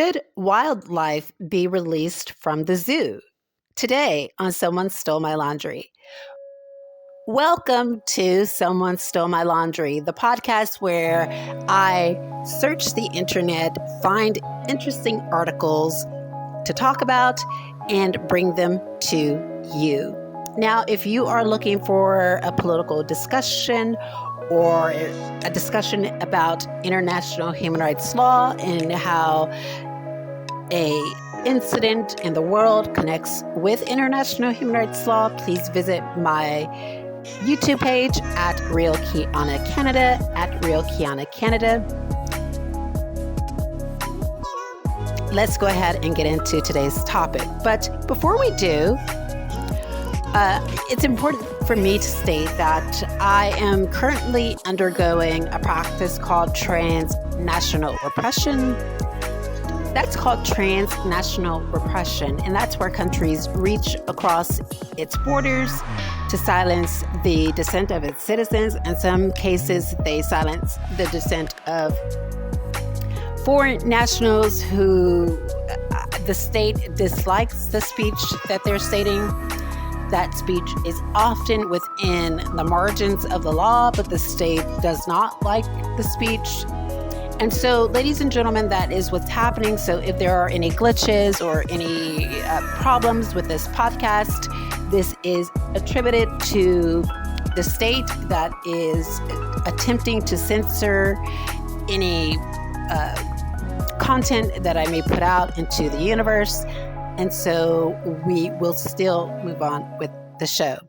Should wildlife be released from the zoo? Today on Someone Stole My Laundry. Welcome to Someone Stole My Laundry, the podcast where I search the internet, find interesting articles to talk about, and bring them to you. Now, if you are looking for a political discussion or a discussion about international human rights law and how a incident in the world connects with international human rights law, please visit my YouTube page at Real Kiana Canada, at Real Kiana Canada. Let's go ahead and get into today's topic. But before we do, it's important for me to state that I am currently undergoing a practice called transnational repression. That's called transnational repression, and that's where countries reach across its borders to silence the dissent of its citizens. In some cases, they silence the dissent of foreign nationals who the state dislikes the speech that they're stating. That speech is often within the margins of the law, but the state does not like the speech. And so, ladies and gentlemen, that is what's happening. So if there are any glitches or any problems with this podcast, this is attributed to the state that is attempting to censor any content that I may put out into the universe. And so we will still move on with the show.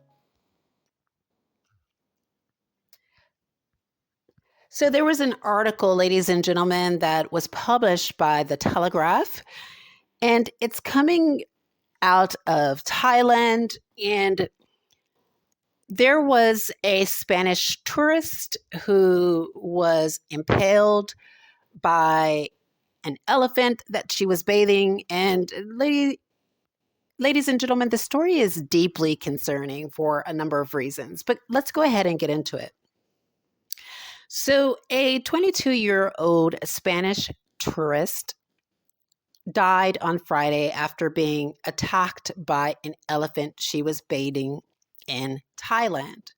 So there was an article, ladies and gentlemen, that was published by The Telegraph, and it's coming out of Thailand. And there was a Spanish tourist who was impaled by an elephant that she was bathing. And ladies and gentlemen, the story is deeply concerning for a number of reasons, but let's go ahead and get into it. So a 22-year-old Spanish tourist died on Friday after being attacked by an elephant she was bathing in Thailand.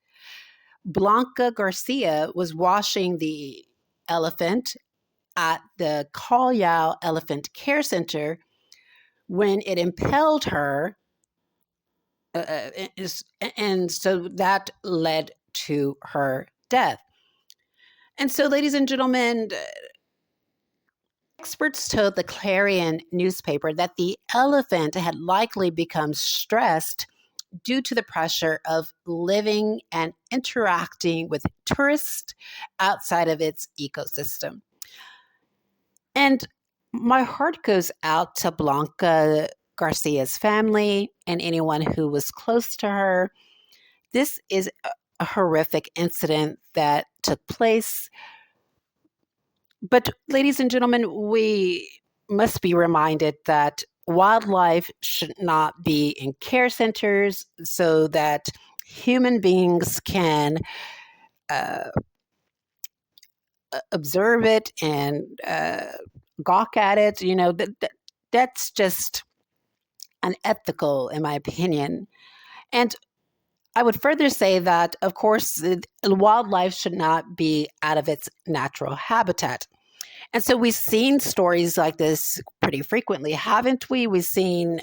Blanca Garcia was washing the elephant at the Khao Yao Elephant Care Center when it impaled her, and so that led to her death. And so, ladies and gentlemen, experts told the Clarion newspaper that the elephant had likely become stressed due to the pressure of living and interacting with tourists outside of its ecosystem. And my heart goes out to Blanca Garcia's family and anyone who was close to her. This is a horrific incident that took place. But ladies and gentlemen, we must be reminded that wildlife should not be in care centers so that human beings can observe it and gawk at it. You know, that's just unethical, in my opinion. And I would further say that, of course, wildlife should not be out of its natural habitat. And so we've seen stories like this pretty frequently, haven't we? We've seen,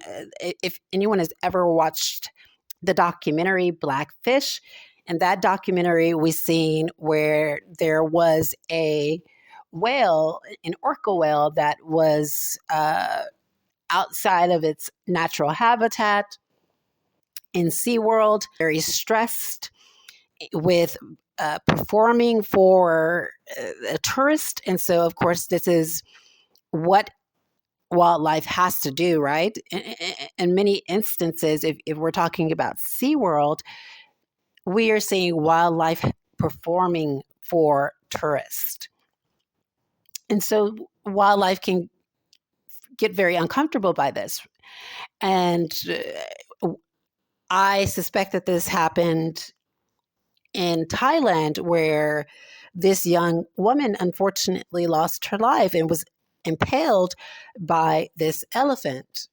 if anyone has ever watched the documentary Blackfish, in that documentary we've seen where there was a whale, an orca whale, that was outside of its natural habitat in SeaWorld, very stressed with performing for a tourist. And so, of course, this is what wildlife has to do, right? In many instances, if we're talking about SeaWorld, we are seeing wildlife performing for tourists. And so wildlife can get very uncomfortable by this. And I suspect that this happened in Thailand, where this young woman unfortunately lost her life and was impaled by this elephant.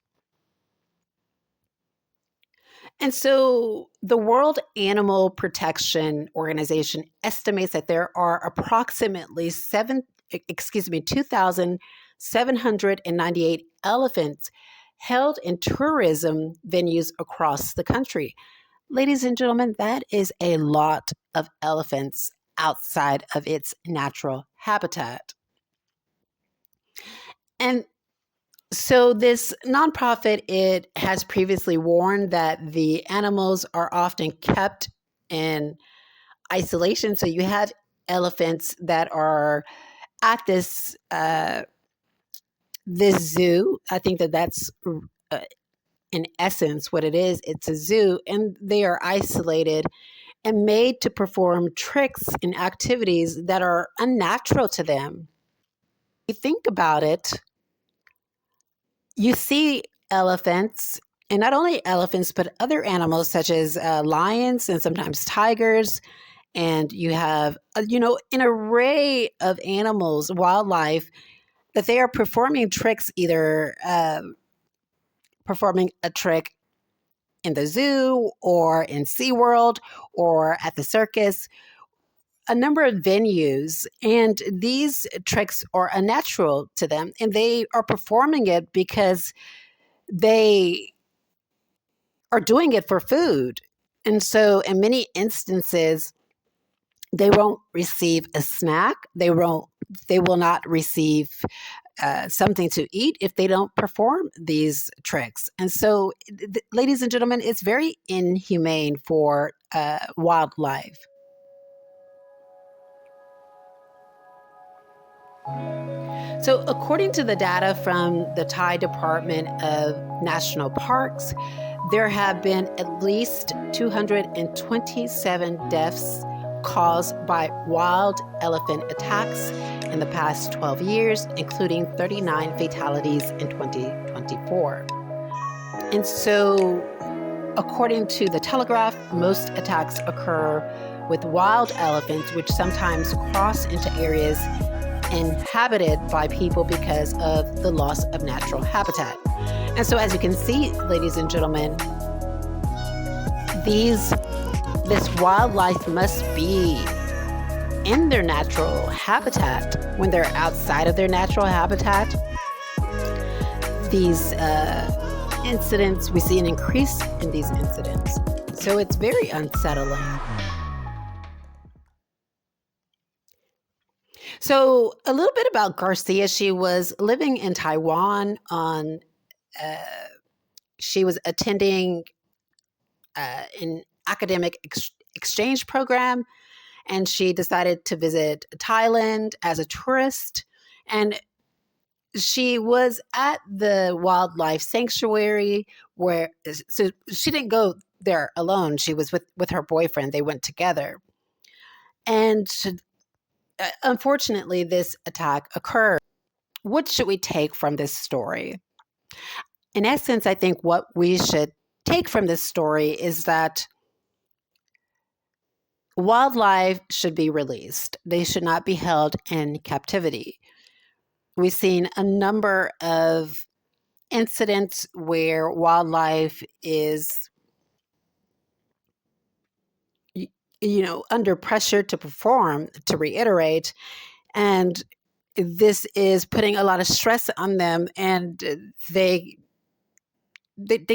And so the World Animal Protection Organization estimates that there are approximately 2,798 elephants held in tourism venues across the country. Ladies and gentlemen, that is a lot of elephants outside of its natural habitat. And so this nonprofit, it has previously warned that the animals are often kept in isolation. So you have elephants that are at this zoo. I think that's in essence what it is. It's a zoo, and they are isolated and made to perform tricks and activities that are unnatural to them. If you think about it, you see elephants, and not only elephants, but other animals such as lions and sometimes tigers. And you have, an array of animals, wildlife, that they are performing tricks, either performing a trick in the zoo or in SeaWorld or at the circus, a number of venues. And these tricks are unnatural to them. And they are performing it because they are doing it for food. And so in many instances, they won't receive a snack. They will not receive something to eat if they don't perform these tricks. And so, ladies and gentlemen, it's very inhumane for wildlife. So, according to the data from the Thai Department of National Parks, there have been at least 227 deaths caused by wild elephant attacks in the past 12 years, including 39 fatalities in 2024. And so, according to the Telegraph, most attacks occur with wild elephants, which sometimes cross into areas inhabited by people because of the loss of natural habitat. And so, as you can see, ladies and gentlemen, this wildlife must be in their natural habitat. When they're outside of their natural habitat, these incidents, we see an increase in these incidents. So it's very unsettling. So a little bit about Garcia. She was living in Taiwan she was attending an academic exchange program, and she decided to visit Thailand as a tourist. And she was at the wildlife sanctuary so she didn't go there alone. She was with her boyfriend. They went together. And unfortunately, this attack occurred. What should we take from this story? In essence, I think what we should take from this story is that wildlife should be released. They should not be held in captivity. We've seen a number of incidents where wildlife is, under pressure to perform, to reiterate, and this is putting a lot of stress on them, and they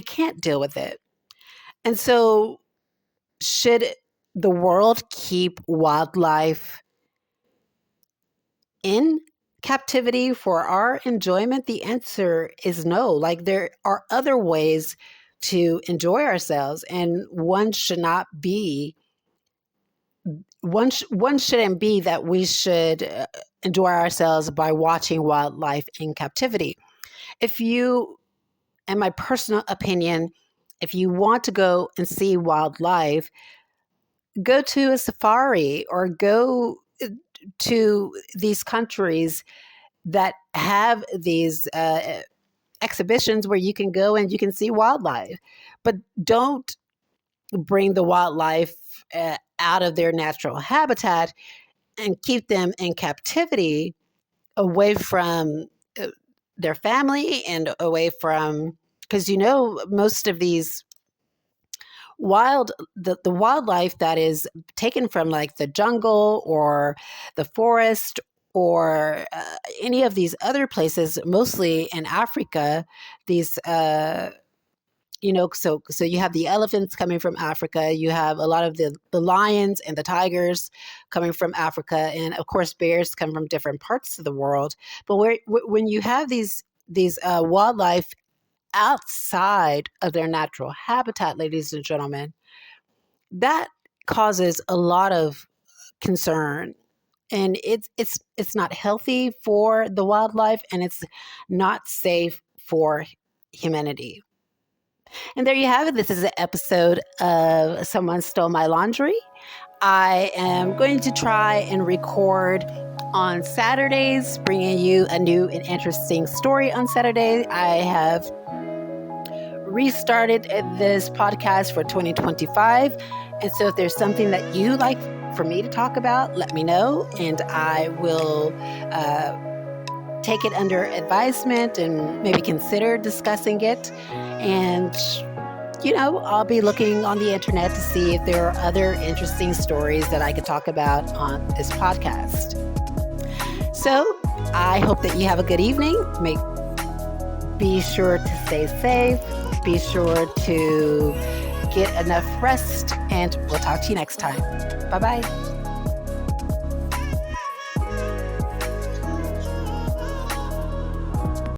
can't deal with it. And so, should the world keep wildlife in captivity for our enjoyment? The answer is no. Like, there are other ways to enjoy ourselves, and one shouldn't be that we should enjoy ourselves by watching wildlife in captivity. If you, in my personal opinion, if you want to go and see wildlife, go to a safari or go to these countries that have these exhibitions where you can go and you can see wildlife. But don't bring the wildlife out of their natural habitat and keep them in captivity away from their family and away from, because most of these the wildlife that is taken from like the jungle or the forest or any of these other places, mostly in Africa, these so you have the elephants coming from Africa, you have a lot of the lions and the tigers coming from Africa, and of course bears come from different parts of the world. But when you have these wildlife outside of their natural habitat, ladies and gentlemen, that causes a lot of concern, and it's not healthy for the wildlife, and it's not safe for humanity. And there you have it. This is an episode of Someone Stole My Laundry. I am going to try and record on Saturdays, bringing you a new and interesting story on Saturday. I have restarted this podcast for 2025. And so if there's something that you like for me to talk about, let me know, and I will take it under advisement and maybe consider discussing it. And I'll be looking on the internet to see if there are other interesting stories that I could talk about on this podcast. So I hope that you have a good evening. Be sure to stay safe. Be sure to get enough rest, and we'll talk to you next time. Bye-bye.